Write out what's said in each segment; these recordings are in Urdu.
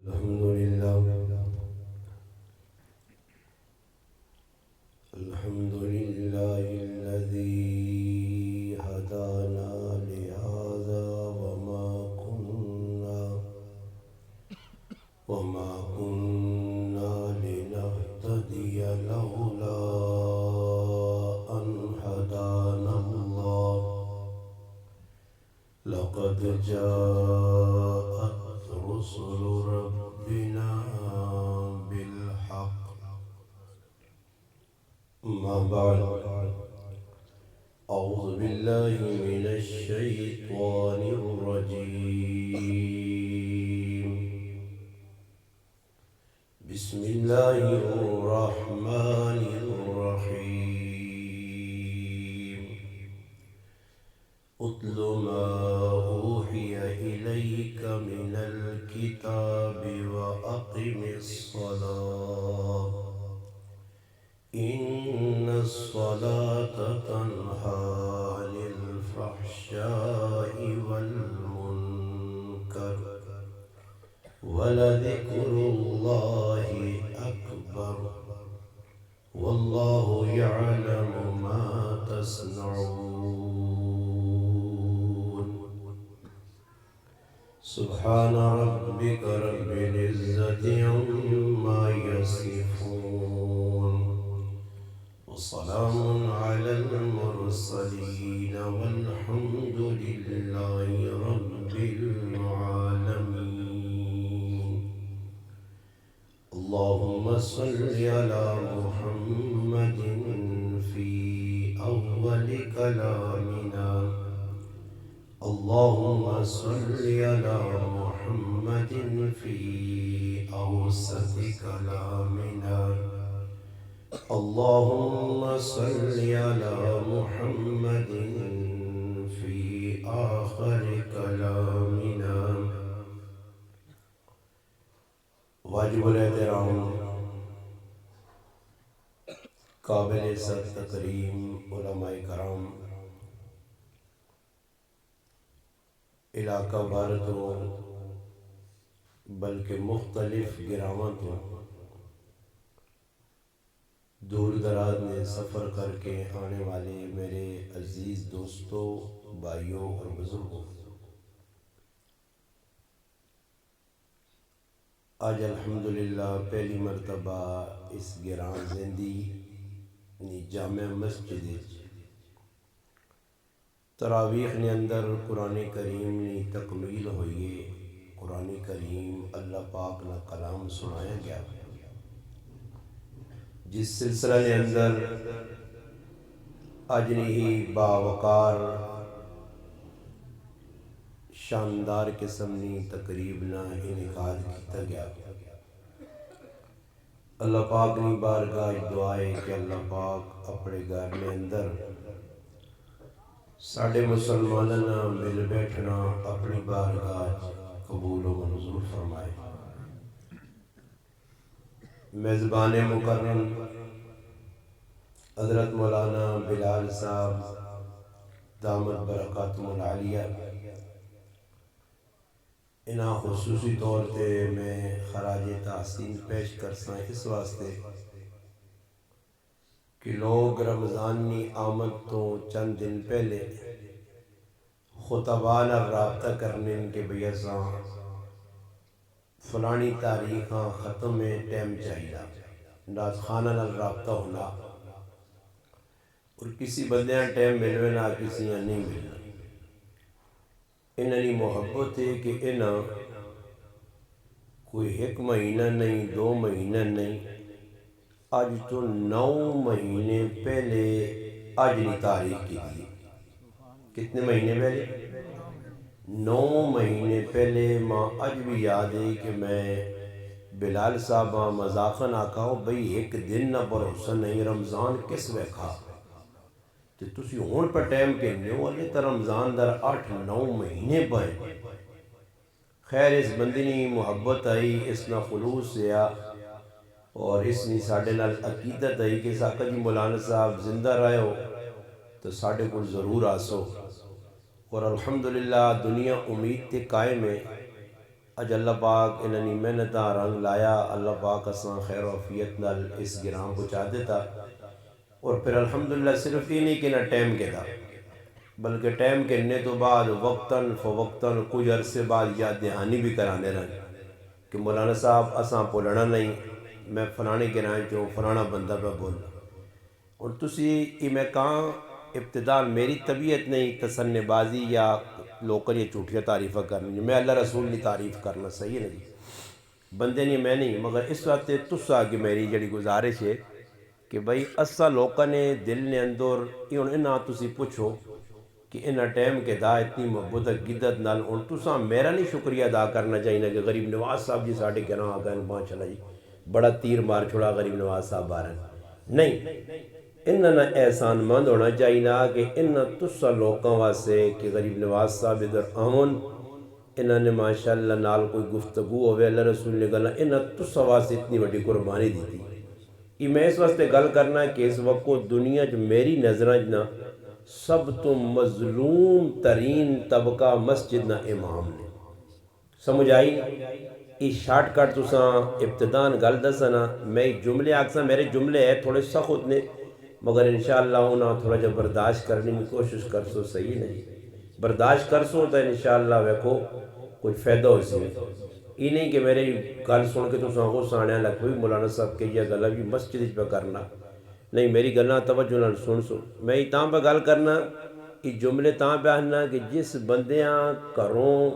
الحمد لله الحمد لله الذي هدانا لهذا وما كنا لنهتدي لولا أن هدانا الله لقد جاءت رسل ربنا بالحق ما بعد أعوذ بالله من الشيطان الرجيم بسم الله الرحمن الرحيم اتل ما أوحي إليك من الكتاب وأقم الصلاة إن الصلاة تنهى عن الفحشاء والمنكر ولذكر الله أكبر والله يعلم ما تصنعون سبحان ربك رب العزة عما يصفون وسلام على المرسلين والحمد لله رب العالمين اللهم صل على محمد في أول كلامنا اللهم صل على محمد في أوسط كلامنا اللهم صل على محمد في آخر كلامنا واجب الاحترام قابل عزت تکریم علماء کرام علاقہ بھر تو بلکہ مختلف گراواں تو دور دراز میں سفر کر کے آنے والے میرے عزیز دوستوں بھائیوں اور بزرگوں آج الحمدللہ پہلی مرتبہ اس گران زندی جامع مسجد تراویح نے اندر قرآن کریم نے تکمیل ہوئی قرآن کریم اللہ پاک نہ کلام سنایا گیا جس سلسلہ نے اندر اجنی باوقار شاندار قسم نی تقریب نہ انعقاد کیتا گیا اللہ پاک نے بارگاہ دعائے کہ اللہ پاک اپنے گھر میں اندر ساڑھے مسلمانوں مل بیٹھنا اپنی بارگاہ قبول و منظور فرمائے میزبان مکرم حضرت مولانا بلال صاحب دامت برکاتہم العالیہ انہاں خصوصی طور تے میں خراج تحسین پیش کرساں اس واسطے کہ لوگ رمضان نی آمد تو چند دن پہلے خطبان رابطہ کرنے کے بیساں فلانی تاریخاں ختم میں ٹیم چاہیے ناز خانہ نال رابطہ ہونا اور کسی بندیاں ٹیم ملوے نہ کسی نہیں ملنا انہی محبت ہے کہ انہاں کوئی ایک مہینہ نہیں 2 مہینہ نہیں آج تو 9 مہینے پہلے آج نہیں تاریخ کی دی کتنے مہینے پہلے 9 مہینے پہلے ماں آج بھی یاد ہے کہ میں بلال صاحب مذاقن آکاؤ بھئی ایک دن نہ بھروسہ نہیں رمضان کس ویکھا تو تسی ہون پر ٹائم کہنے ہو اللہ تا رمضان در 8-9 مہینے پائے خیر اس بندی نی محبت آئی اس نا خلوص سیا اور اس نے ساڑھے نال عقیدت آئی کہ ساکہ جی مولانا صاحب زندہ رہے ہو تو ساڑھے کو ضرور آسو اور الحمدللہ دنیا امید تے قائم ہے اج اللہ پاک انہوں محنت رنگ لایا، اللہ پاک اساں خیر و عافیت نال اس گرام پہنچا دیتا، اور پھر الحمدللہ صرف یہ نہیں کہ نہ ٹائم کے دا بلکہ ٹائم کے نے تو بعد وقتاً فوقتاً کچھ عرصے بعد یاد دہانی بھی کرانے رہے کہ مولانا صاحب اساں بولنا نہیں، میں فلانے گرائیں چوں فلانا بندہ پہ بولنا، اور تسی یہ میں کہاں ابتدا میری طبیعت نہیں تسن بازی یا لوکاں یہ جھوٹیاں تعریفیں کرنی، میں اللہ رسول کی تعریف کرنا صحیح نہیں، بندے نہیں میں نہیں، مگر اس وقت تسا کہ میری جڑی گزارش ہے کہ بھئی اسا لوکاں نے دل نے اندر انہاں تسی پوچھو کہ انہاں ٹائم کے دا اتنی محبت گدت نال ان تساں میرا نہیں شکریہ ادا کرنا چاہیے کہ غریب نواز صاحب جی ساڑھے گھراں آ گئے ماشاءاللہ جی بڑا تیر مار چھوڑا غریب نواز صاحب بارن نہیں، انہاں نہ احسان مند ہونا چاہیے کہ انہاں تسا لوکاں واسے کہ غریب نواز صاحب ادھر آمن انہاں نے ماشاءاللہ نال کوئی گفتگو ہوئے اللہ رسول نے گلا انہاں تسا واسے اتنی بڑی قربانی دی تھی، یہ میں اس واسطے گل کرنا کہ اس وقت دنیا جو میری نظریں نہ سب تو مظلوم ترین طبقہ مسجد نہ امام نے، سمجھ آئی؟ یہ شارٹ کٹ تساں ابتدان گل دسنا، میں جملے آکساں میرے جملے ہے تھوڑے سخت نے مگر انشاءاللہ انہاں تھوڑا جا برداشت کرنے کی کوشش کر سو، صحیح نہیں برداشت کر سو تو انشاءاللہ ویکھو کچھ فائدہ ہو سی، یہ نہیں کہ میرے گل سن کے تساں غصہ آنے لگ پئی مولانا صاحب کہ یہ گلا بھی مسجد پہ کرنا نہیں، میری گلاں توجہ نال سن سو، میں تاں پہ گل کرنا یہ جملے تاں پہ آنا کہ جس بندیاں گھروں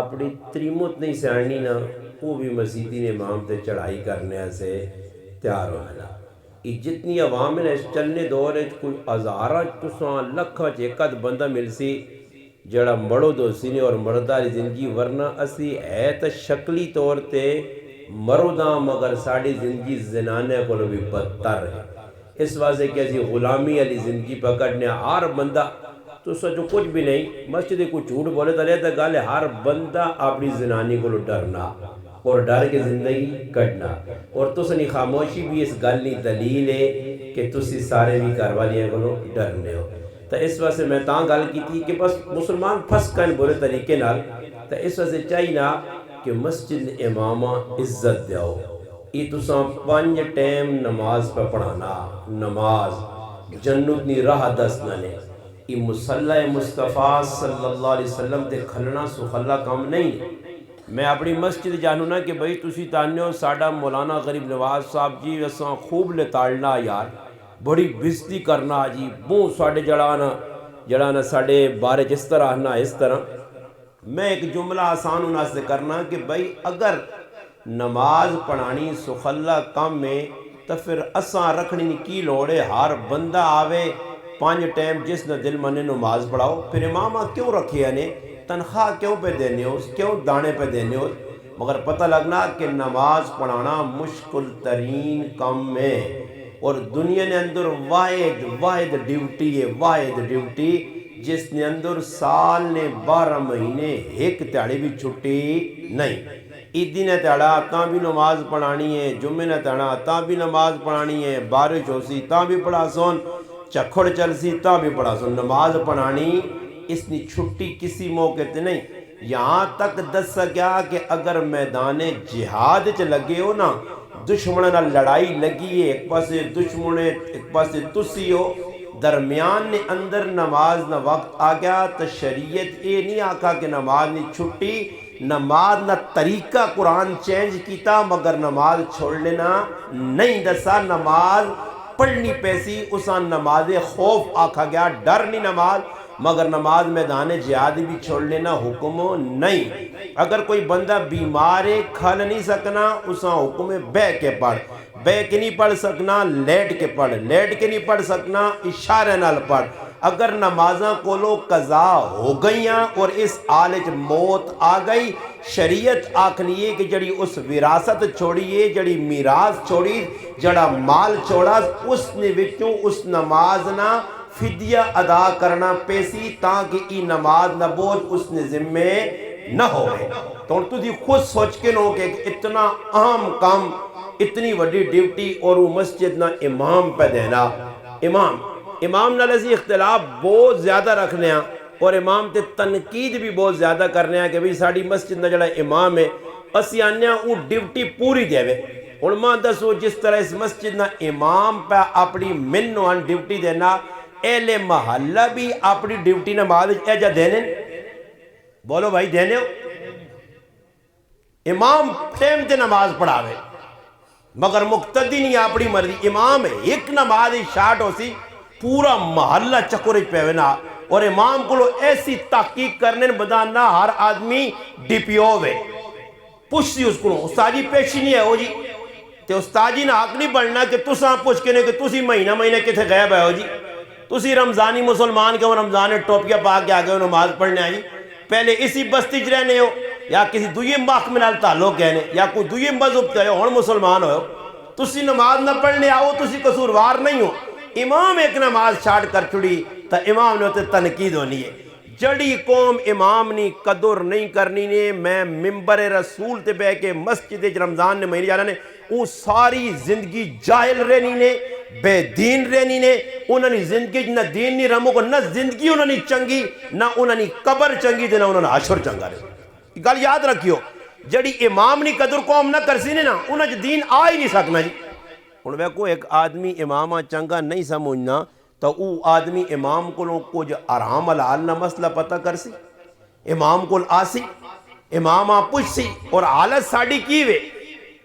اپنی تریمت نہیں سیانی نا وہ بھی مسیدی نے امام تے چڑھائی کرنے سے تیار ہونا، یہ جتنی عوام ہے اس چلنے دور کوئی ہزاراں تساں لکھاں ایک آدھ بندہ مل سی جڑا مڑو دو سینے اور مرداری زندگی ورنہ اسی ہے تو شکلی طور تے مرداں مگر ساڑی زندگی زنانے کو بھی بدتر ہے، اس واسطے کہ اسی غلامی علی زندگی پکڑنے ہر بندہ تو سچو کچھ بھی نہیں مسجد کو جھوٹ بولے تو لیتا گالے ہر بندہ اپنی زنانی کو ڈرنا اور ڈر کے زندگی کٹنا، اور تسنی خاموشی بھی اس گل دلیل ہے کہ تسی سارے بھی گھر والیاں کو ڈرنے ہو، تو اس واسطے میں تاں گل کی تھی کہ بس مسلمان پھس کن برے طریقے نال، تو اس واسطے چاہیے کہ مسجد امامہ عزت دیو، یہ تساں 5 ٹائم نماز پہ پڑھانا، نماز جنت نی راہ دسنا نے، یہ مصلی مصطفیٰ صلی اللہ علیہ وسلم تے کھلنا سخلا کام نہیں، میں اپنی مسجد جانوں نا کہ بھئی تسی تانے ہو ساڑا مولانا غریب نواز صاحب جی ویساں خوب لے تاڑنا یار بڑی بزتی کرنا جی بوں ساڑے جڑانا ساڑے بارے جس طرح آنا اس طرح، میں ایک جملہ آسان ہونا سے کرنا کہ بھئی اگر نماز پڑھانی سخلا کام میں تو پھر اساں رکھنی کی لوڑے ہر بندہ آوے 5 ٹائم جس نہ دل منے نماز پڑھاؤ، پھر امامہ کیوں رکھے نے تنخواہ کیوں پہ دینے ہو کیوں دانے پہ دینے ہو، مگر پتہ لگنا کہ نماز پڑھانا مشکل ترین کام میں، اور دنیا نے اندر واحد ڈیوٹی ہے، واحد ڈیوٹی جس نے اندر سال نے 12 مہینے ایک تیاڑی بھی چھٹی نہیں، عیدی نے تیڑا تاں بھی نماز پڑھانی ہے، جمعے نے تیڑا تاں بھی نماز پڑھانی ہے، بارش ہو سی تاں بھی پڑھا سون، چکھڑ چل سی تاں بھی پڑھا سون، نماز پڑھانی اس نے چھٹی کسی موقع تے نہیں، یہاں تک دس سکیا کہ اگر میدان جہاد چ لگے ہو نا دشمن نہ لڑائی لگی ہے ایک پاسے دشمن ایک پاسے تسی ہو درمیان نے اندر نماز نہ وقت آ گیا تو شریعت یہ نہیں آکھا کہ نماز نہیں چھٹی، نماز نہ طریقہ قرآن چینج کیتا مگر نماز چھوڑ لینا نہیں دسا، نماز پڑھنی پیسی اسا نماز خوف آکھا گیا ڈر نہیں نماز، مگر نماز میدان جہاد بھی چھوڑ لینا حکم نہیں، اگر کوئی بندہ بیمار ہے کھل نہیں سکنا اسا حکم بے کے پڑھ، بے کے نہیں پڑھ سکنا لیٹ کے پڑھ، لیٹ کے نہیں پڑھ سکنا اشارے نال پڑھ، اگر نمازاں کولو قضا ہو گئیاں اور اس آلج موت آ گئی شریعت آکھنیے کہ جڑی اس وراثت چھوڑیے جڑی میراث چھوڑی جڑا مال چھوڑا اس نے وچوں اس نماز نہ فدیہ ادا کرنا پیسی تاکہ ای نماز نہ بوجھ اس نے ذمے نہ ہوئے، تو تھی خود سوچ کے نو کہ اتنا اہم کام اتنی وڈی ڈیوٹی اور وہ مسجد نہ امام پہ دینا، امام نہ لذی اختلاف بہت زیادہ رکھنے ہیں، اور امام تے تنقید بھی بہت زیادہ کرنے ہیں کہ بھئی ساڑی مسجد نہ جڑا امام ہے اسی آنے ہیں وہ ڈیوٹی پوری دے وے علماء دسو جس طرح اس مسجد نہ امام پہ اپنی منوان ڈیوٹی دینا اہل محلہ بھی اپنی ڈیوٹی نماز ایجا دینے بولو بھائی دینے ہو امام ٹیم تے نماز پڑھاوے مگر مقتدی نہیں اپنی مرضی امام ہے ایک نماز شارٹ ہو سی پورا محلہ چکرج پیونا اور امام کو لو ایسی تحقیق کرنے بدانا ہر آدمی ڈی پی او وے پوچھ سی اس کو استاد جی پیشی نہیں ہے ہو جی تے استاد جی نے حق نہیں بڑھنا کہ تساں پوچھ کے کہ تسی مہینہ کتے غیب ہے ہو جی تسی رمضانی مسلمان کے وہ رمضان ٹوپیاں پا کے آگے نماز پڑھنے آئی پہلے اسی بستی چ رہنے ہو یا کسی دوئی محکمے نال تعلق کہنے یا کوئی دوئی مذہب تے ہون مسلمان ہو تسی نماز نہ پڑھنے آؤ تسی قصوروار نہیں ہو امام ایک نماز چھاڑ کر چھڑی تا امام نے ہوتے تنقید ہونی ہے جڑی قوم امام نی قدر نہیں کرنی نے میں ممبر رسول تے بے کے مسجد رمضان نے مہینے جانا نے وہ ساری زندگی جاہل رہنی نے بے دین رہنی نے انہوں نے زندگی نہ دین نہیں رمو کو نہ زندگی انہوں نے چنگی نہ انہوں نے قبر چنگی دے نہ انہوں نے عشر چنگا رہے گل یاد رکھیو جڑی امام نی قدر قوم نہ کرسی نے نا انہوں نے دین آ ہی نہیں سکنا جی انہوں نے کو ایک آدمی امامہ چنگا نہیں سمجھنا تو او آدمی امام کو کچھ آرام حلال نہ مسئلہ پتہ کر سی امام کو آسی امام پوچھ سی اور حالت ساڑی کی وے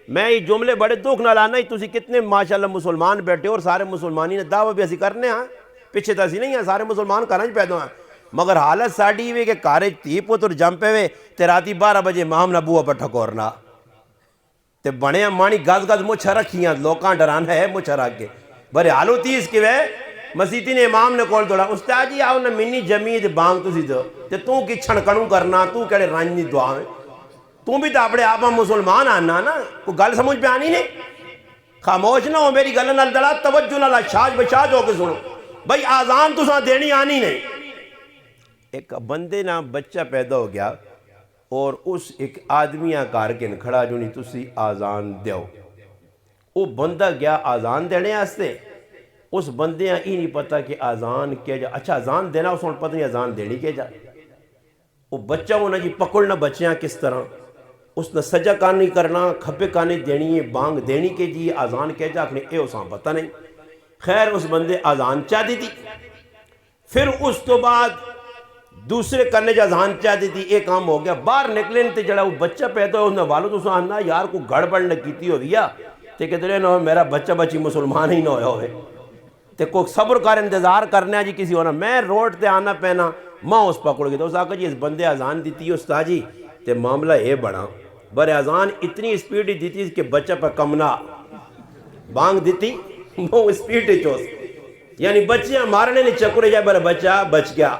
میں یہ جملے بڑے دکھ نہ لانا ہی تسی کتنے ماشاءاللہ مسلمان بیٹھے اور سارے مسلمانی نے دعوی بھی ایسی کرنے ہاں پیچھے تسی نہیں ہیں سارے مسلمان کرنج پیدا ہیں مگر حالت ساڑی وے کہ کارج تھی پوتر جمپے وے تے راتی 12 بجے امام نبوہ پر ٹھکورنا تے بڑے مانی گز گز مچھا رکھیاں لوکاں ڈران ہے مچھا رکھ کے بڑے حالو تیس کے وے مسیحی نے امام نے کول دوڑا استاد جی آؤ نا منی جمید بانگ تسی دو تے تو کی چھنکنوں کرنا تو کہڑے رانجنی دعا میں تو بھی تو اپنے آپ مسلمان آنا نا کوئی گل سمجھ پہ آنی نہیں خاموش نہ ہو میری گل نال دلا توجہ نال شاج بشاج ہو کے سنو بھائی آزان تو ساں دینی آنی نہیں ایک بندے نا بچہ پیدا ہو گیا اور اس ایک آدمی آکار کے کھڑا جو نہیں تسی آزان دیو وہ بندہ گیا آزان دینے آستے اس بندے ہی نہیں پتا کہ آزان کیا جا اچھا آزان دینا اس نے پتہ نہیں آزان دینی کیا جا وہ بچہ ہونا جی پکڑنا بچیاں کس طرح اس نے سجا کانی کرنا کھپے کانی دینی ہے بانگ دینی کے جی آزان کیا جا اپنے اے اساں پتہ نہیں خیر اس بندے آزان چاہ دی تھی پھر اس تو بعد دوسرے کرنے جا آزان چاہ دی تھی ایک کام ہو گیا باہر نکلے تے جڑا وہ بچہ پیدا ہو اس نے والد اس آنا یار کو گڑبڑ نہ کیتی ہو گیا تے کہتے رہے نہ میرا بچہ بچی مسلمان ہی نہ ہوئے تے کوئی صبر کر انتظار کرنے جی کسی ہونا میں روڈ تے آنا پہنا ماں اس پکڑ گئی تو اس آقا جی اس بندے آزان دیتی ہے استاد جی تے معاملہ اے بڑا برے آزان اتنی اسپیڈ ہی دیتی کہ بچہ پر کمنا بانگ دیتی وہ اسپیڈ ہی چوس یعنی بچیاں مارنے نے چکرے جائے برے بچہ بچ گیا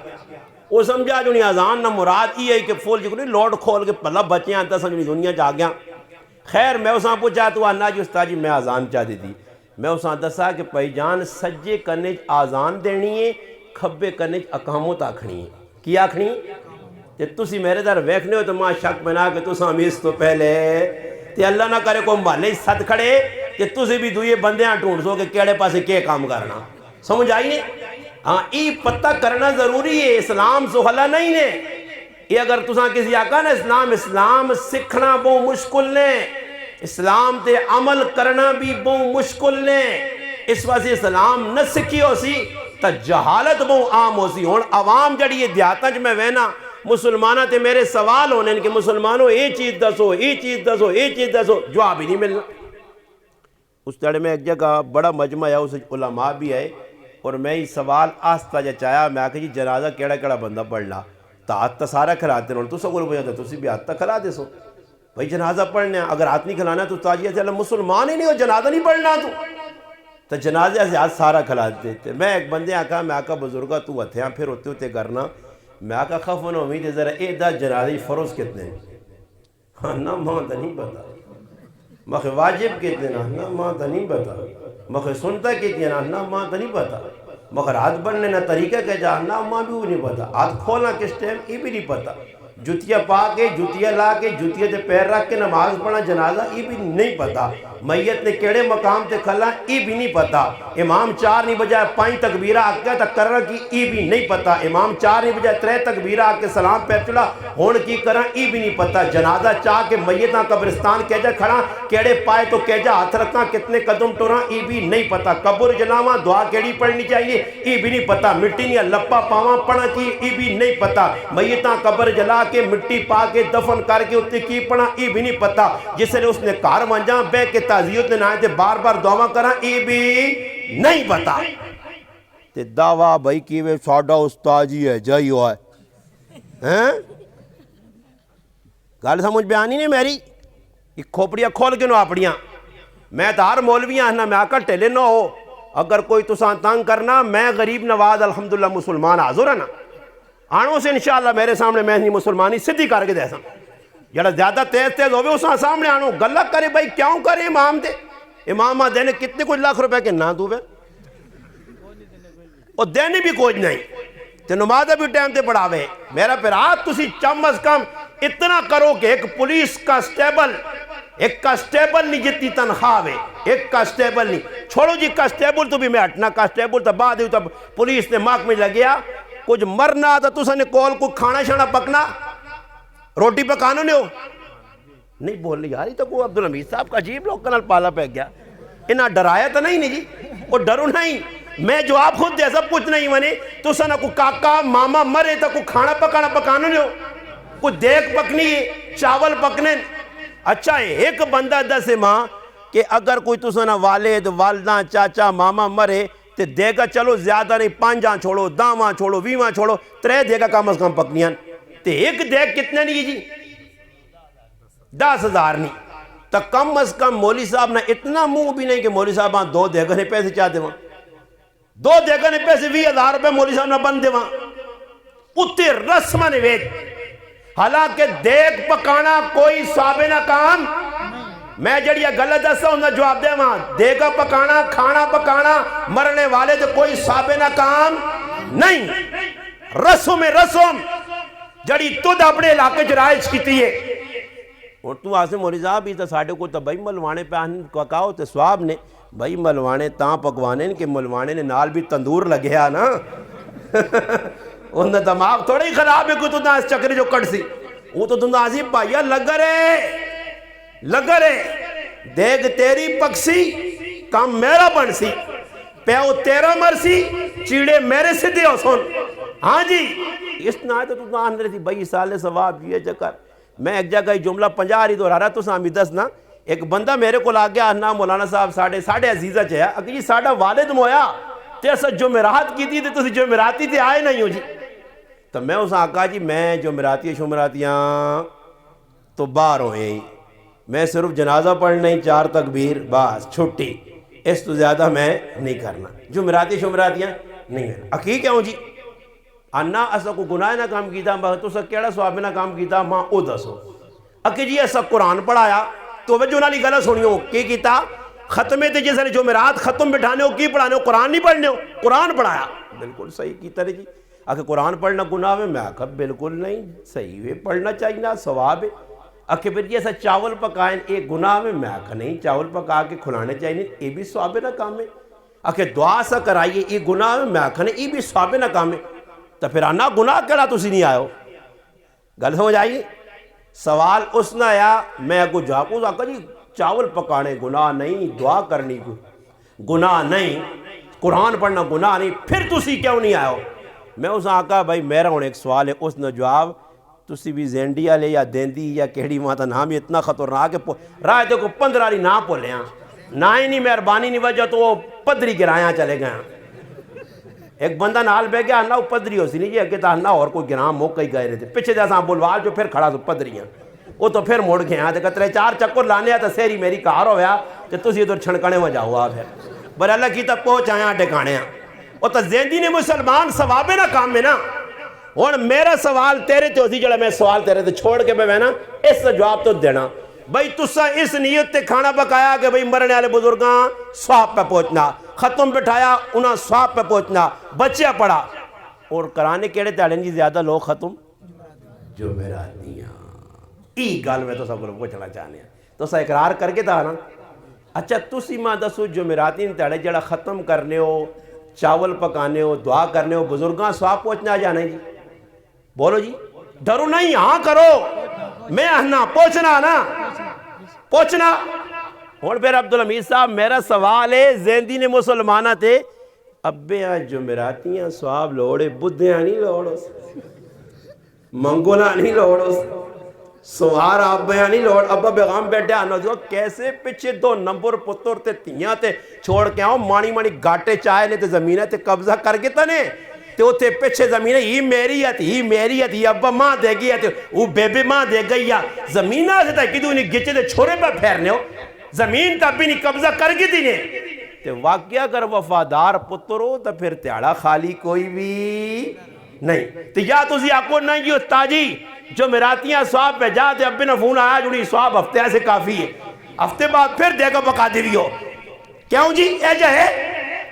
وہ سمجھا جو نہیں آزان نہ مراد ہی ہے کہ فول جکنے لوڈ کھول کے پلہ بچیاں آتا سمجھنی دنیا جا گیا خیر میں اساں پوچھا تو آنا جی استاد جی میں آزان چاہ دیتی میں اساں دسا کہ پہی جان سجے کرنے آزان دینی ہے کھبے کرنے اقامت آکھنی ہے کی آکھنی تے تسی میرے در ویکھنے ہو تو ماں شک بنا کہ تساں امیس تو پہلے تے اللہ نہ کرے کو مالے ست کھڑے کہ تسی بھی دوئے بندیاں ٹھونڈ سو کہ کیڑے پاسے کیا کام کرنا سمجھ آئی نہیں ہاں ای پتہ کرنا ضروری ہے اسلام سہلا نہیں ہے یہ اگر تساں کسی آقا نا اسلام سکھنا بہت مشکل نے اسلام تے عمل کرنا بھی بہت مشکل نے اس واسطے اسلام نہ سکھی ہو سی تا جہالت بہت عام ہو سی ہون عوام جڑی یہ دیاتاں میں وینا مسلمانہ تے میرے سوال ہونے کہ مسلمانوں اے چیز دسو اے چیز دسو اے چیز دسو جواب ہی نہیں ملنا اس تڑے میں ایک جگہ بڑا مجمع ہے اس علماء بھی ہے اور میں ہی سوال آستہ جا چاہیا میں آکھا جی جنازہ کیڑا کیڑا بندہ پڑھنا تا ہاتھ تا سارا کھلاتے ہیں تو سب کو بجھا تو بھی ہاتھ تا کھلا دے سو بھائی جنازہ پڑھنے اگر ہاتھ نہیں کھلانا تو تاجیہ سے اللہ مسلمان ہی نہیں ہو جنازہ نہیں پڑھنا تو جنازہ سے ہاتھ سارا کھلا دیتے میں ایک بندے آکھا میں آکھا بزرگا تو ہتھیاں پھر ہوتے ہوتے کرنا میں آکھا خفن امید ہے ذرا اے دا جنازی فروز کتنے ہاں نا ماں دا نہیں پتا مخ واجب کتنے نا ماں دا نہیں پتا مخ سنتا کتنے نا ماں دا نہیں پتا مگر ہاتھ بڑھنے نہ طریقہ کہ جاننا ماں بھی نہیں پتا ہاتھ کھولنا کس ٹائم یہ بھی نہیں پتا جوتیاں پا کے جوتیاں لا کے جوتیاں تے پیر رکھ کے نماز پڑھنا جنازہ یہ بھی نہیں پتا میت نے کیڑے مقام تے کھلا ای بھی نہیں پتا. امام 4 نہیں بجائے 5 تکبیرہ آکے تکرر کی ای بھی نہیں پتا. امام 4 نہیں بجائے 3 تکبیرہ آکے سلام پہ چلا ہون کی کرا ای بھی نہیں پتا. جنازہ چاہ کے میتاں قبرستان کیجا کھڑا کیڑے پائے تو کیجا ہاتھ رکھاں کتنے قدم ٹوراں ای بھی نہیں پتا. قبر جلاواں دعا کیڑی پڑھنی چاہیے ای بھی نہیں پتا. مٹی نہیں لپا پاواں پڑھا کی ای بھی نہیں پتا. میتاں قبر جلا کے مٹی پا کے دفن کر کے اتنے کی پڑھا ای بھی نہیں پتا. جس نے اس نے کار منجاں بے کے تعزیت نے نائے تے بار بار دعویٰ کرا ای بھی نہیں پتا. تے دعویٰ بھائی کیوے ساڑھا استاجی ہے جائی ہوا ہے گال سمجھ بیانی نہیں میری یہ کھوپڑیاں کھول کے نو اپڑیاں. میں تو ہر مولویاں نہ میں آکا ٹیلے نہ ہو اگر کوئی تساں تنگ کرنا میں غریب نواز الحمدللہ مسلمان حاضر ہے نا آنوں سے انشاءاللہ میرے سامنے میں نہیں مسلمانی صدی کر کے دیسا جڑا زیادہ تیز ہوئے اساں سامنے آنوں غلط کرے بھائی کیوں کرے امام دے امامہ دینے کتنے کچھ لاکھ روپے کے نہ دوے اور دینے بھی کچھ نہیں تے نمازہ بھی ٹائم تے پڑھاوے. میرا پھر آج تسی کم از کم اتنا کرو کہ ایک پولیس کانسٹیبل نہیں جتنی تنخواہ ہے ایک کانسٹیبل نہیں چھوڑو جی کانسٹیبل تو بھی میں ہٹنا کانسٹیبل تو بعد تب پولیس نے محکمے لگیا کچھ مرنا تو تسا نے کول کو کھانا شانا پکنا روٹی پکانا نہیں ہو نہیں بول رہی یاری تو کوئی عبدالحمید صاحب کا عجیب لوگ کنال پالا پہ گیا انہاں ڈرایا تو نہیں جی وہ ڈرو نہیں میں جواب خود دے سب کچھ نہیں منے تو سنا کو کاکا ماما مرے تو کو کھانا پکانا نہیں ہو کچھ دیکھ پکنی ہے چاول پکنے. اچھا ایک بندہ 10 ماں کہ اگر کوئی تو سنا والد والدہ چاچا ماما مرے تو دے گا چلو زیادہ نہیں 5 چھوڑو 10 چھوڑو 20 چھوڑو 3 دے گا کم از کم پکنیاں تو ایک دیکھ کتنے نہیں جی 10,000 نہیں تو کم از کم مولی صاحب نہ اتنا منہ بھی نہیں کہ مولی صاحب 2 دیگنے پیسے چاہتے وہاں 2 دیگنے پیسے 20,000 روپے مولی صاحب نہ بندے وہاں اتے رسمہ نویج. حالانکہ دیکھ پکانا کوئی صابنہ کام میں جڑیا غلط دستا ہوں جواب دے وہاں دیگا پکانا کھانا پکانا مرنے والے تو کوئی صابنہ کام نہیں. رسم جڑی تُد اپنے علاقے جرائج کیتی ہے اور تو آسے مولی صاحب ہی تو ساڑھے کو تو بھائی ملوانے پہ آنے پکاؤ تو سواب نے بھائی ملوانے تاں پکوانے کہ ملوانے نے نال بھی تندور لگیا نا انہوں نے دماغ تھوڑا ہی خراب ہے کوئی تو اس چکرے جو کٹ سی وہ تو تم آزی پائیا لگا رہے دیکھ تیری پکسی کام میرا بن سی پیو تیرا مرسی چیڑے میرے سے دے ہو سن. ہاں جی اس نے آئے تو تم آنے رہی تھی بھائی سالے ثواب یہ چکر میں ایک جگہ جملہ 50 رہی دور آ رہا تو سامی 10 نا ایک بندہ میرے کو لاگیا نا مولانا صاحب ساڑھے عزیزہ چاہیا اگر جی ساڑھا والد مویا تے ایسا جمعرات کی تھی تو جمعراتی تھے آئے نہیں ہو جی تو میں اس آقا جی میں جمعراتی شمراتیاں تو باہر ہوئے میں صرف جنازہ پڑھنا ہی 4 تکبیر بس چھٹی اس تو زیادہ میں نہیں کرنا جمعراتی شمراتیاں نہیں کرنا. حقیقت ہوں جی انا ایسا کو گناہ نہ کام کیتا تو سا کیڑا سواب نہ کام کیتا ماں او دسو اکی جی ایسا قرآن پڑھایا تو وجہ نہ لی غلط سنیو کی کیتا ختمے تے جیسے جمعرات ختم بٹھانے ہو کی پڑھانے ہو قرآن نہیں پڑھنے ہو قرآن پڑھایا بالکل صحیح کی طرح جی اگر قرآن پڑھنا گناہ ہے میں آکھا بالکل نہیں صحیح ہے پڑھنا چاہیے نا ثواب ہے. اکھے پھر یہ ایسا چاول پکائیں ایک گناہ میں میں آکھا نہیں چاول پکا کے کھلانے چاہیے یہ بھی ثواب نہ کام ہے. اکھے دعا سا کرائیے یہ گناہ میں میں آکھا نہیں یہ بھی ثواب نہ کام ہے. تو پھر آنا گناہ کیڑا تسی نہیں آئے ہو گل سمجھ آئیے. سوال اس نہ آیا میں کو جاپو آکھا جی چاول پکانے گناہ نہیں دعا کرنی گناہ نہیں قرآن پڑھنا گناہ نہیں پھر تسی کیوں نہیں آئے ہو. میں اس آقا بھائی میرا ہوں ایک سوال ہے اس نے جواب تسی بھی زینڈیا لے یا دیندی یا کہڑی ماتا نام اتنا خطرناک ہے رائے دیکھو 15 لی نہ پولے ہیں نہ ہی نہیں مہربانی نہیں وجہ تو وہ پدری گرایاں چلے گئے. ایک بندہ نال بے گیا ہنہ وہ پدری ہو سی نہیں جی اگے تا ہنہ اور کوئی گرام موقع ہی گئے رہے تھے پیچھے جیسا بلوال جو پھر کھڑا تو پدریاں وہ تو پھر موڑ گئے ہیں دیکھا 3-4 چکر لانے تو سیری میری کار ہو گیا کہ تسی ادھر چھڑکنے میں جاؤ آپ ہے بر اللہ کی تک پہنچ آیا ٹکانے ہیں وہ تو زیندی نے مسلمان ثوابے نہ کام میں نا. اور میرا سوال تیرے تے ہوتی جڑا میں سوال تیرے تے چھوڑ کے میں نا اس سے جواب تو دینا بھائی تسا اس نیت تے کھانا پکایا کہ بھئی مرنے والے بزرگاں ثواب پہ پہنچنا ختم بٹھایا انہاں ثواب پہ پہنچنا بچے پڑھا اور کرانے کیڑے تیڑیں جی زیادہ لوگ ختم جمعراتیاں ای گل میں تو سب کو پوچھنا چاہنے ہیں تو سا اقرار کر کے تھا نا اچھا تسی ماں دسو جمعراتی تڑے جڑا ختم کرنے ہو، چاول پکانے ہو، دعا کرنے ہو، بزرگاں سواب پہنچنا جانے جی؟ بولو جی، ڈرو نہیں، ہاں کرو، میں آنا پہنچنا نا، پہنچنا۔ اور پھر عبدالحمید صاحب میرا سوال ہے، زیندی نے مسلمانہ تھے ابے آج جمعراتیاں سواب لوڑے، بدھیاں نہیں لوڑو، منگولا نہیں لوڑو، سوار ابا نہیں لوڑ، ابا بیغام بیٹھے آنا جو کیسے پچھے 2 نمبر پتر تے تیاں تے چھوڑ کے آؤ، مانی مانی گاٹے چائے نے تے زمینہ تے قبضہ کر کے تنے تے وہ تے پچھے زمینہ ہی میری ہے ابا ماں دے گئی ہے وہ بیبی ماں دے گئی ہے زمینہ سے تا کدو انہیں گچے دے چھوڑے پہ پھیرنے ہو، زمین تا بھی نہیں قبضہ کر کے دینے تے واقعہ اگر وفادار پتر ہو تو پھر تیاڑا خالی کوئی بھی نہیں۔ تو یا تو آکو نہیں جی استاجی جو میراتیاں سواب پہ جاتے ابی نے فون آیا جڑی سواب ہفتے سے کافی ہے، ہفتے بعد پھر دے گا بقا دیوی ہو، کیوں جی ایجا ہے؟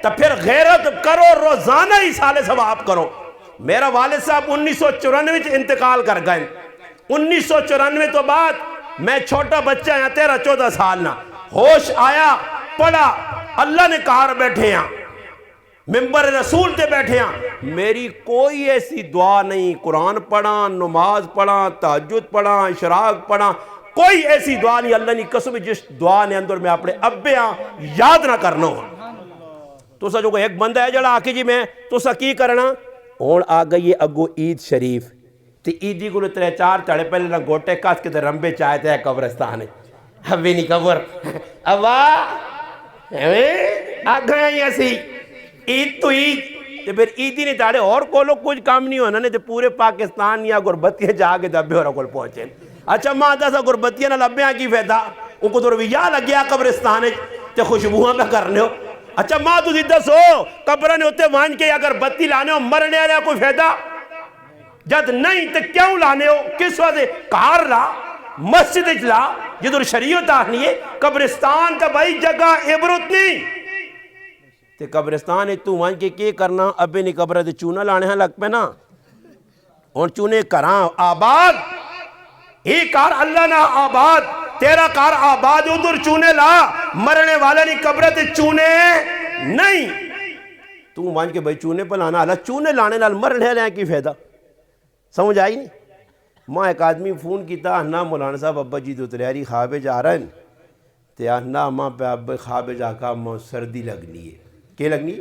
تو پھر غیرت کرو، روزانہ ہی سالے ثواب کرو۔ میرا والد صاحب 1994 انتقال کر گئے، 1994 تو بعد میں چھوٹا بچہ ہیں 13-14 سال نہ ہوش آیا، پڑھا، اللہ نے کہار بیٹھے ہیں، ممبر رسول تے بیٹھے ہیں، میری کوئی ایسی دعا نہیں، قرآن پڑھا، نماز پڑھا، تہجد پڑھا، اشراق پڑھا، کوئی ایسی دعا نہیں، اللہ نے قسم جس دعا نے اندر میں اپنے ابے ہاں یاد نہ کرنا ہو۔ تو سا جو ایک بندہ ہے جڑا آکے جی میں تو سا کی کرنا اور آگئی اگو عید شریف تی عیدی کو 3-4 تڑے پہلے نہ گوٹے کاس کے رمبے چاہے تھے قبرستان ہے ابھی نہیں قبر ابا آگئے ہیں ایسی عید تو عید تے پھر عیدی نہیں تاڑے اور کولو کچھ کام نہیں ہونا نہیں تے پورے پاکستان یا گربتیاں جا کے دبے ہو رہا کول پہنچے۔ اچھا ماں دسا گربتیاں نہ لبے ہیں کی فیدہ ان کو تو رویہ لگ گیا قبرستان ہے تے خوشبوہاں پہ کرنے ہو۔ اچھا ماں تو زدہ سو قبرہ نے ہوتے وانج کے اگر بتی لانے ہو مرنے آنے کوئی فیدہ جد نہیں تے کیوں لانے ہو کس وجہ کار لا مسجد اجلا جدر شریعت آنی ہے قبرستان کا بھائی جگہ عبرت نہیں تے قبرستان ہے تو وانج کے کرنا ابے نہیں قبرہ تے چونہ لانے ہاں لگ پہ نا اور چونے کران آباد ہی کار اللہ نہ آباد تیرا کار آباد ادھر چونے لا مرنے والا نہیں قبرت چونے نہیں تو مان کے بھئی چونے پر لانا اللہ چونے لانے لال مرنے لیں کی فیدہ سمجھ آئی نہیں۔ ماں ایک آدمی فون کیتا اہنا مولانا صاحب ابا جی تو تلیاری خوابے جا رہا ہے تے اہنا ماں پہ ابا خوابے جا کا ماں سردی لگنی ہے کیا لگنی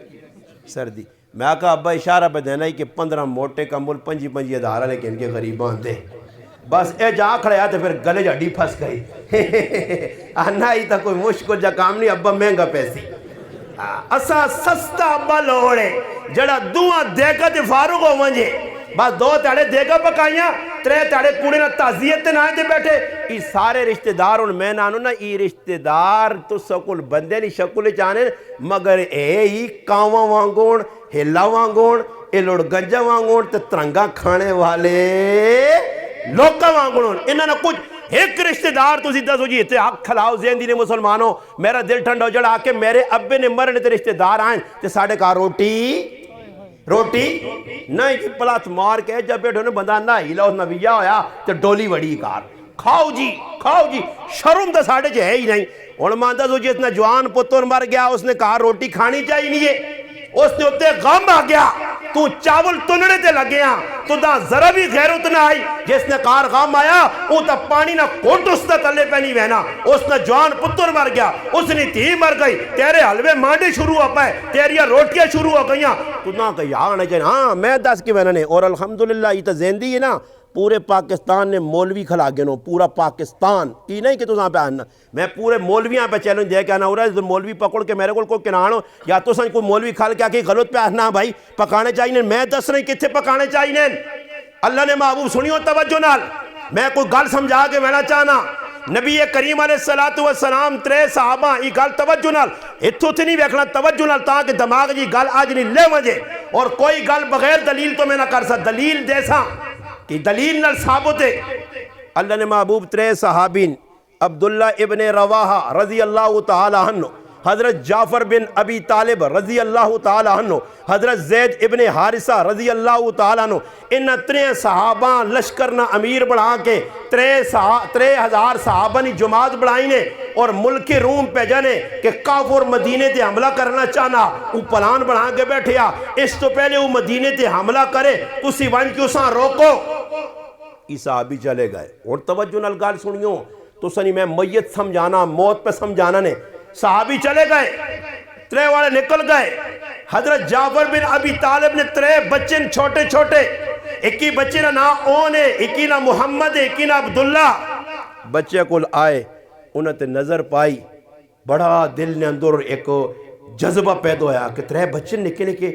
سردی میں آکا ابا اشارہ پہ دینا ہی کہ 15 موٹے کمبل 5 ادھارہ لیکن کے غریبان دے بس اے جا کھڑے آتے پھر گلے جا ڈی پھس گئی آنا ہی تا کوئی مشکل جا کام نہیں ابا مہنگا پیسی اسا سستا ابا لوڑے جڑا دعا دے کا تے فاروق ہو منجے بس 2 تاڑے دے کا پکائیاں 3 تاڑے کوڑے نہ تعزیت تے نہ دے بیٹھے ای سارے رشتہ دار ان میں نانو نا ای رشتہ دار تو سکول بندے نہیں شکول چاہنے مگر اے ہی کاواں وانگون ہلا وانگون اے لوڑ گنجا وانگون تے ترنگا کھانے والے لوکا وانگون انہاں نے کچھ ایک رشتہ دار تو زدہ سو جی تے آگ کھلاؤ زیندی نے مسلمانوں میرا دل ٹھنڈا ہو جڑا آکے میرے ابے نے مرنے تے رشتہ دار آئیں تے ساڑھے کا روٹی نہیں جی پلات مار کے جب بیٹھو نے بندہ نہ ہی لہو نویہ ہویا تے ڈولی وڑی کار کھاؤ جی شرم دا ساڑھے جے ہے ہی نہیں اور ماندہ سو جی اتنا جوان پتر مر گیا اس نے کہا روٹی کھانی چاہی نہیں ہے اس نے اتے غم آ گیا تو چاول تنڑے تے لگیا تو دا ذرا بھی غیرت نہ آئی جس نے کار غم آیا وہ تا پانی نہ کوٹ اس نے تلے پہ نہیں بہنا اس نے جوان پتر مر گیا اس نے تھی مر گئی تیرے حلوے مانڈے شروع ہو پائے تیریا روٹیاں شروع ہو گئیاں تو نہ کہی آنے چاہیے ہاں میں دس کی بہنہ نے اور الحمدللہ یہ تا زیندی ہے نا پورے پاکستان نے مولوی کھلا گئے نو پورا پاکستان کی نہیں کہ تو ساں پہ آنا میں پورے مولویاں پہ چیلنج دے کے آنا ہو رہا ہے مولوی پکڑ کے میرے کو کنانو یا تو ساں کوئی مولوی کھال کے آکے غلط پہ آنا بھائی پکانے چاہیے میں دس رہی کتھے پکانے چاہیے اللہ نے محبوب سنیو توجہ نال میں کوئی گل سمجھا کے میں نہ چاہنا نبی کریم علیہ السلام 3 صحابہ یہ گل توجہ نال اتھو تھی نہیں بیکھنا توجہ نال تاکہ دماغ جی گل آج نہیں لے وجے اور کوئی گل بغیر دلیل تو میں نہ کر سا دلیل جیسا کہ دلیل نال ثابت ہے اللہ نے محبوب 3 صحابین عبداللہ ابن رواحہ رضی اللہ تعالی عنہ حضرت جعفر بن ابی طالب رضی اللہ تعالیٰ عنہ، حضرت زید ابن حارثہ رضی اللہ تعالیٰ عنہ، ان 3 صحابہ لشکر نہ امیر بڑھا کے 3000 صحابہ نے جماعت بڑھائی نے اور ملک روم پہ جانے کہ کافر مدینے تے حملہ کرنا چاہنا، وہ پلان بڑھا کے بیٹھیا اس تو پہلے وہ مدینے تے حملہ کرے تو سی ون کیوں ساں روکو. صحابی چلے گئے. اور توجہ نال گل سنیو تو سنی میں میت سمجھانا موت پہ سمجھانا نے. صحابی چلے گئے 3 والے نکل گئے. حضرت جعفر بن ابی طالب نے 3 بچے چھوٹے چھوٹے، ایک ہی بچے نا نام اون ہے، ایک ہی نا محمد ہے، ایک ہی نا عبداللہ. بچے کل آئے انہوں نے نظر پائی، بڑا دل نے اندر ایک جذبہ پیدا ہویا کہ 3 بچے نکے نکے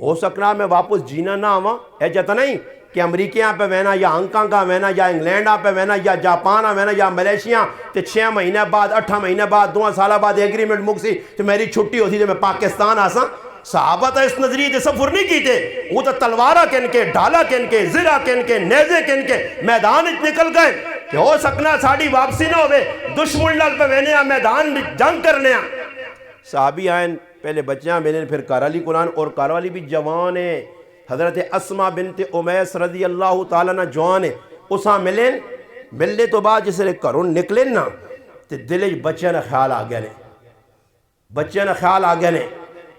ہو سکنا میں واپس جینا نہ آواں. اے جاتا نہیں کہ امریکیاں پہ وینا یا ہانگ کا وینا یا انگلینڈ پہ وینا یا جاپان وینا یا ملیشیا تے 6 مہینے بعد 8 مہینے بعد 2 سال بعد ایگریمنٹ مکسی تو میری چھٹی ہوتی تو میں پاکستان آساں. صحابہ تا اس نظریے تے سفر نہیں کیتے، وہ تا تلوارہ کن کے، ڈھالا کن کے، زرہ کن کے، نیزے کن کے میدان نکل گئے کہ ہو سکنا ساڑی واپسی نہ ہوئے دشمن لال پہ وینے میدان جنگ کرنے. صحابی آئین پہلے بچیاں ملیں پھر کارالی قرآن اور کارالی بھی جوان ہے. حضرت اسما بنت امیس رضی اللہ تعالیٰ نہ جوان ہے، اساں ملیں ملنے تو بعد جسے کرون نکلیں نا تے دلے بچے نہ خیال آ گیا نے، بچے نہ خیال آ گیا نے.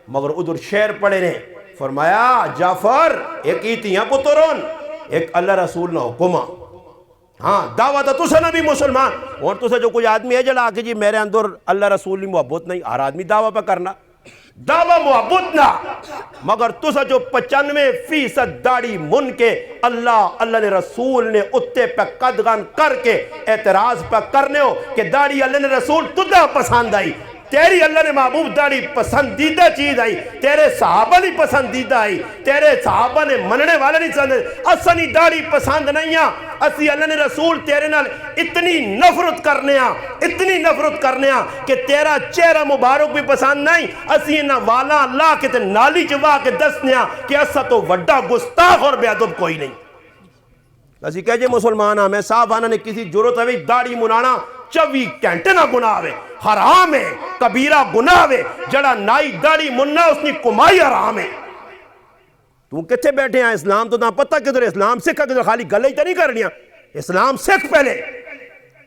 مگر ادھر شعر پڑے نے فرمایا جعفر ایک ایتیاں پترون ایک اللہ رسول نہ حکمہ. ہاں دعوت تو سے نبی مسلمان اور تو سے جو کوئی آدمی ہے جڑا کہ جی میرے اندر اللہ رسول کی محبت نہیں، ہر آدمی دعویٰ پہ کرنا دعویٰ محبت نہ، مگر تو سے جو 95% داڑھی من کے اللہ نے رسول نے اتے پہ قدغن کر کے اعتراض پہ کرنے ہو کہ داڑھی اللہ نے رسول تجھے پسند آئی، تیری اللہ نے محبوب داڑھی پسندیدہ چیز آئی، تیرے صحابہ نہیں پسندیدہ آئی، تیرے صحابہ نے مننے والے نہیں پسند، اسنی داڑھی پسند نہیں آ، اسی اللہ نے رسول تیرے نال اتنی نفرت کرنے آ کہ تیرا چہرہ مبارک بھی پسند نہیں، اسی انہا والا اللہ کے تے نالی چوا کے دسنے آ کہ اسا تو وڈا گستاخ اور بے ادب کوئی نہیں. اسی کہہ جے مسلمان ہاں میں صاحب آنا نے کسی ضرورت ہے داڑھی منانا 24 گھنٹے نہ گناہ ہے، حرام ہے، کبیرہ گناہ ہے. جڑا نائی داڑھی مننا اس نے کمائی حرام ہے. تو کتھے بیٹھے ہیں اسلام تو نہ پتہ کدھر اسلام سکھا کدھر خالی گلے ہی تو نہیں کرنیاں. اسلام سکھ پہلے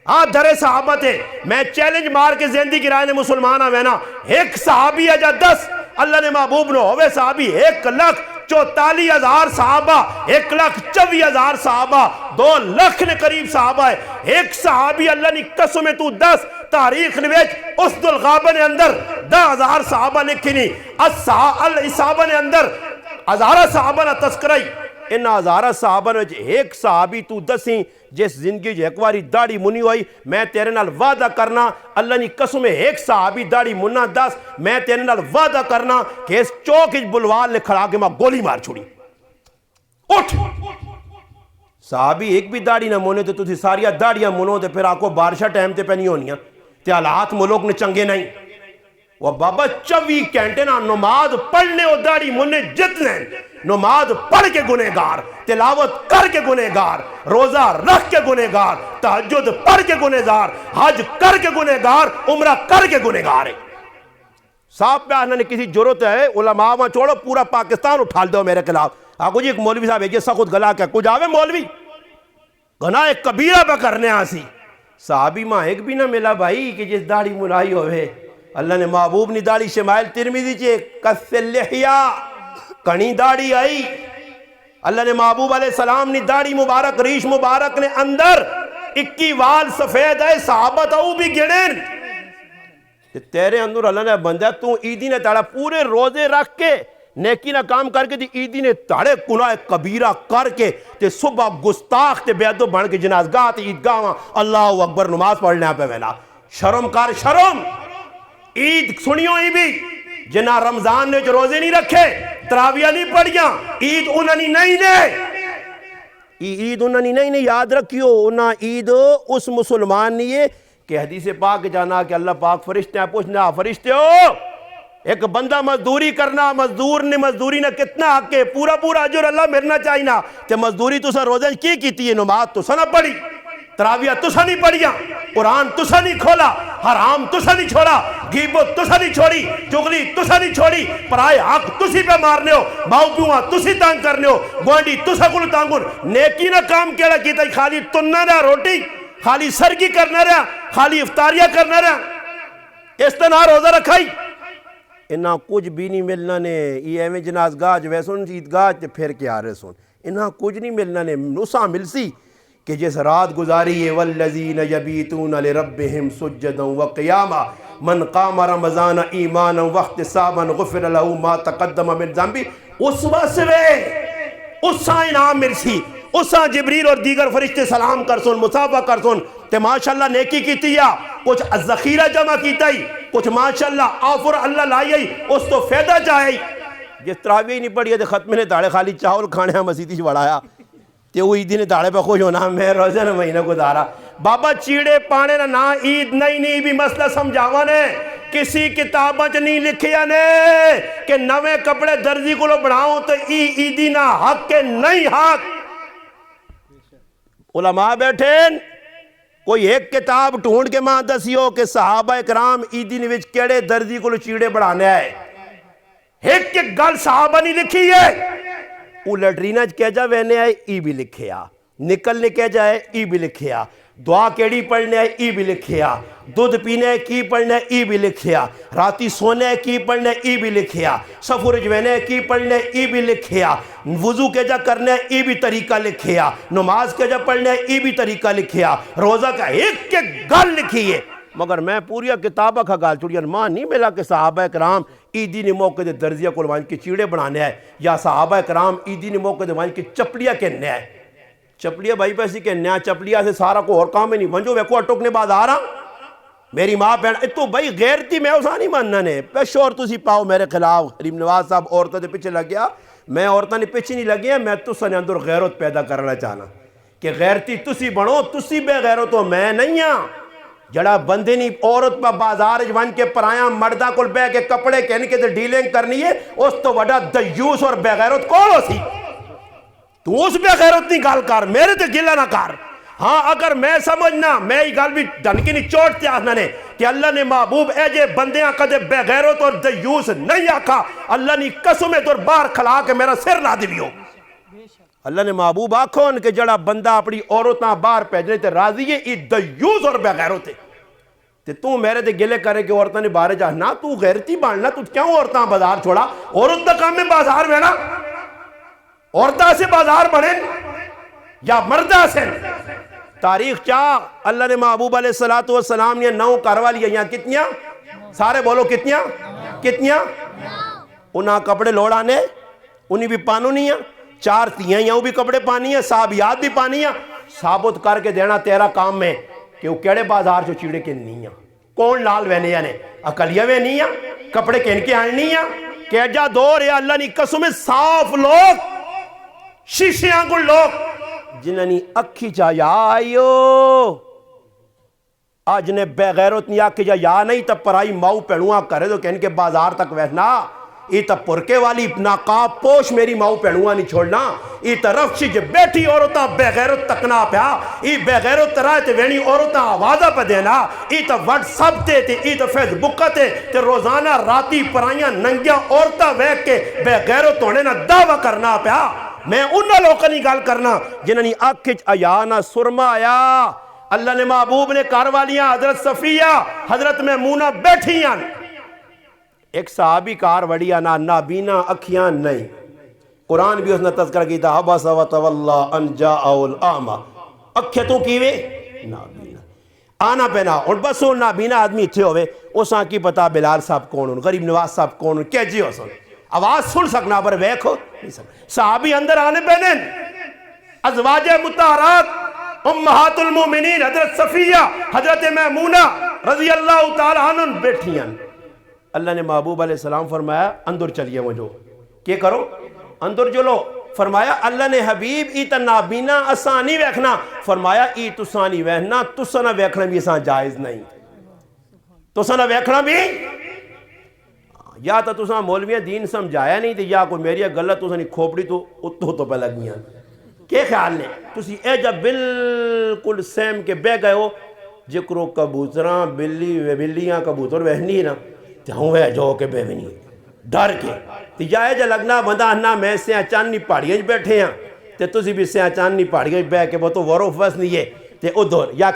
آپ درے صحابہ تھے. میں چیلنج مار کے زندگی رائے نے مسلمان آوینا ایک صحابی ہے جا 10 اللہ نے محبوب نو ہوئے صحابی 1,44,000 صحابہ 1,24,000 صحابہ 2 لاکھ نے قریب صحابہ ہے. ایک صحابی اللہ نے قسم تو 10 تاریخ نویج اس دلغابہ نے اندر 10,000 صحابہ لکھی نہیں الصحابہ نے اندر 1000 صحابہ نے تذکرائی. ان 1000 صحابہ نے ایک صحابی تو 10 جس زندگی جو ایک واری داڑھی منی ہوئی میں تیرے نال وعدہ کرنا اللہ نے قسم ایک صحابی داڑھی مننا 10 میں تیرے نال وعدہ کرنا کہ اس چوک بلوال نے کھڑا کے میں گولی مار چھوڑی. اٹھ صحابی ایک بھی داڑھی نہ مونے تو تھی ساریاں داڑیاں منو تے پھر آکو بارشہ ٹائم تے پہ نہیں ہونیاں تے حالات ملوک نے چنگے نہیں. وہ بابا 24 گھنٹے نہ نماز پڑھنے اور داڑھی مننے جتنے نماز پڑھ کے گنہگار، تلاوت کر کے گنہگار، روزہ رکھ کے گنہگار، تہجد پڑھ کے گنہگار، حج کر کے گنہگار، عمرہ کر کے گنہگار ہے. صاحب پہ آنا نے کسی ضرورت ہے علماء وہاں چھوڑو پورا پاکستان اٹھال دو میرے خلاف. آگو جی ایک مولوی صاحب ہے یہ سخت گلا کیا کچھ آوے مولوی گناہ ایک کبیرہ پہ کرنے آسی. صحابی ماں ایک بھی نہ ملا بھائی کہ جس داڑھی منائی ہوئے اللہ نے محبوب نی داڑھی شمائل ترمذی چے کس لحیا کنی داڑھی آئی. اللہ نے محبوب علیہ السلام نی داڑھی مبارک ریش مبارک نے اندر 21 وال سفید ہے صحابہ تاؤ بھی گڑن تیرے اندر اللہ نے بندہ تو عیدی نے تاڑا پورے روزے رکھ کے نیکی نہ کام کر کے تی عیدی نے تاڑے گناہ کبیرہ کر کے تے صبح گستاخ تے بیعدو بن کے جنازگاہ تے عیدگاہ اللہ اکبر نماز پڑھنے پہ ویلا. شرم کار شرم. عید سنیوں ہی بھی جنہ رمضان نے جو روزے نہیں رکھے تراویہ نہیں پڑھیاں عید انہوں نے نہیں نے عید انہوں نے نہیں یاد رکھیو. انہاں عید اس مسلمان نہیں ہے کہ حدیث پاک جانا کہ اللہ پاک فرشتے ہیں پوچھنا فرشتے ہو ایک بندہ مزدوری کرنا مزدور نے مزدوری نہ کتنا حق ہے پورا اجر اللہ مرنا چاہینا تے مزدوری تو سا روزہ کی کیتی ہے نماز تو سا نہ پڑھی تراویہ تسا نہیں پڑھیا، قرآن تسا نہیں کھولا، حرام تسا نہیں چھوڑا، غیبت تسا نہیں چھوڑی، چغلی تسا نہیں چھوڑی، پرائے حق تسی پہ مارنے ہو، ماؤ پیواں تسی تانگ کرنے ہو، گوانڈی تسا کل تانگون، نیکی نہ کام کیڑا کیتا ہی، خالی تننا رہا روٹی، خالی سرگی کرنا رہا، خالی افطاریہ کرنا رہا، اس طرح روزہ رکھائی انہاں کچھ بھی نہیں ملنا نے، یہ ایویں جنازگاہ جو ویسون عیدگاہ پھر کے آ رہے سن، انہاں کچھ نہیں ملنا نے، نسا ملسی کہ جس رات گزاری ہے والذین یبیتون لربہم سجدا وقیاما من قام رمضان ایمانا واحتسابا غفر له ما تقدم من ذنبی، اس واسوے اساں انعام مرسی، اساں جبریل اور دیگر فرشتے سلام کر سن، مصافحہ کر سن، تے ماشاءاللہ نیکی کیتی یا کچھ ذخیرہ جمع کیتا ہی، کچھ ماشاءاللہ آفر اللہ لائی ہی، اس تو فیدہ جائے، جس تراویح نہیں پڑھی ہے تے ختم نے داڑے خالی چاول کھانے ہاں مسیدی سے بڑھایا تے وہ عیدی نے داڑے پہ خوش ہونا میں روزہ نہ مہینہ گزارا، بابا چیڑے پانے نہ عید نہیں بھی مسئلہ سمجھاوا نے، کسی کتاباں چ نہیں لکھیا نے کہ نوے کپڑے درزی کو لو بڑھاؤں تو عیدی نہ حق کے نہیں حق، علماء بیٹھیں کوئی ایک کتاب ڈھونڈ کے ماں دسیو کہ صحابہ اکرام عیدی نے وچ کیڑے درزی کو چیڑے بڑھانے آئے، ایک گل صحابہ نہیں لکھی ہے، وہ لٹرینہ کہہ جا وینے آئے ای بھی لکھیا، نکلنے کہہ جائے ای بھی لکھیا، دعا کیڑی پڑھنے آئے ای بھی لکھیا، دودھ پینے کی پڑھنے ای بھی لکھیا، راتی سونے کی پڑھنے ای بھی لکھیا، سفر جوینے کی پڑھنے ای بھی لکھیا، وضو کے جا کرنے ای بھی طریقہ لکھیا، نماز کے جا پڑھنے ای بھی طریقہ لکھیا، روزہ کا ایک گل لکھی ہے، مگر میں پوریا کتابہ کا گال چھوڑیا ماں نہیں ملا کہ صحابہ اکرام عیدی نے موقع دے درزیہ کو لوان کی چیڑے بڑھانے آئے یا صحابہ اکرام عیدی نے موقع دے وان کی چپلیاں کہنے آئے، چپلیاں بھائی پیسی کہنے آئے، چپلیاں سے سارا کو اور کام میں نہیں ونجو ویکو اٹکنے بعد آ رہا میری ماں پہنا تو بھائی غیرتی میں اسا نہیں ماننا نے پیشو اور تسی پاؤ میرے خلاف حریم نواز صاحب عورتوں دے پیچھے لگ گیا، میں عورتوں نے پیچھے نہیں لگیا، میں تسا نے اندر غیرت پیدا کرنا چاہنا کہ غیرتی تسی بنو، تسی بے غیرت ہو میں نہیں ہاں، جڑا بندے نہیں عورت پہ بازار جوان کے پرایاں مردہ کل بے کے کپڑے کہنے کے ڈیلنگ کرنی ہے، اس تو وڈا دیوس اور بے غیرت کون ہو سی، تو اس بے غیرت نہیں گال کر، میرے تے گلہ نہ کر، ہاں اگر میں سمجھنا میں ہی گال بھی ڈنکی نہیں چوٹتے آسنا نے کہ اللہ نے محبوب اے جے بندیاں کدے بے غیرت اور دیوس نہیں آکھا، اللہ نے قسم ہے تو بار کھلا کے میرا سر نہ دیویو، اللہ نے محبوب آکھون کہ جڑا بندہ اپنی عورتاں باہر پیجنے تے راضی ہے یہ دیوس اور بے غیرت ہے، تے تو میرے تے گلے کرے کہ عورتاں نے باہر جا نہ تو غیرتی باننا تو کیوں عورتاں بازار چھوڑا، عورت دا کام میں بازار میں نا، عورتاں سے بازار بڑھیں یا مردہ سے، تاریخ چاہ اللہ نے محبوب علیہ السلام نے 9 کاروالیاں یہاں کتنیاں سارے بولو کتنیاں انہاں کپڑے لوڑانے انہیں بھی پانو نہیں ہیں، 4 تیاں یہاں بھی کپڑے پانی ہیں، صحابیات بھی پانی ہیں، ثابت کر کے دینا تیرا کام میں کہ وہ کیڑے بازار جو چیڑے کے نہیں ہیں، کون لال وینے یعنی اکلیہ وے نہیں ہیں، کپڑے کہن کے آنے نہیں ہیں، کہ جا دور ہے اللہ نے قسم صاف لوگ شیشیاں کو لوگ جنہاں نے اکھی چاہیا آئیو آج نے بے غیرت نہیں آکھی جا یا نہیں تب پرائی ماؤ پہنوہاں کرے تو کہن کے بازار تک ویسنا ای تا پرکے والی ناقاب پوش میری ماؤ پہنوہاں نہیں چھوڑنا ای تا رفشی جے بیٹھی عورتاں بے غیرت تکنا پیا ای بے غیرت رائے تے وینی عورتاں آوازہ پہ دینا ای تا واٹس اپ تے ای تا فیس بک تے روزانہ راتی پرائیاں ننگیاں عورتاں ویک کے بے غیرت ہونے نہ دعویٰ کرنا پیا، میں انہاں لوگوں نہیں گال کرنا جنہاں نے آکھچ آیانا سرما آیا، اللہ نے محبوب نے کاروالیاں حضرت صفیہ حضرت میمونہ بیٹھیاں، ایک صحابی کار وڑیا نہ نابینا اکھیاں نہیں، قرآن بھی اس نے تذکرہ کیتا عبس و تولا ان جاءو الاعمى، اکھے تو کیوے نابینا آنا پینا اور بس وہ نابینا آدمی تھے ہوئے اس آن کی پتا بلال صاحب کون ہوں غریب نواز صاحب کون ہوں کیا جی ہو سن آواز سن سکنا پر ویکھو نہیں سکنا، صحابی اندر آنے پہنیں ازواج مطہرات امہات المومنین حضرت صفیہ حضرت میمونہ رضی اللہ تعالیٰ عنہ بیٹھیاں، اللہ نے محبوب علیہ السلام فرمایا اندر چلیے مجھو کیا کرو اندر چلو، فرمایا اللہ نے حبیب ای تا نابینا اسانی ویکھنا، فرمایا ای تسانی ویکھنا تسانہ ویکھنا بھی اسان جائز نہیں، تسانہ ویکھنا بھی یا تا تسانہ مولویاں دین سمجھایا نہیں تھی یا کوئی میری غلط تسانی کھوپڑی تو اتو تو پہ لگیاں کہ خیال نے تسی اے جب بالکل سیم کے بے گئے ہو جکرو کبوتراں بلیاں کبوتر وہنی نا تے ہوں ہے جو کہ بے ونی ڈر کے تے جائے جا لگنا بندہ ہنا میں سیاں چاندنی پہاڑیاں بے بیٹھے ہیں تے تسی بھی سیاں چاندنی پہاڑیاں بے کے وہ تو وروف وس نہیں ہے تے ادھر یا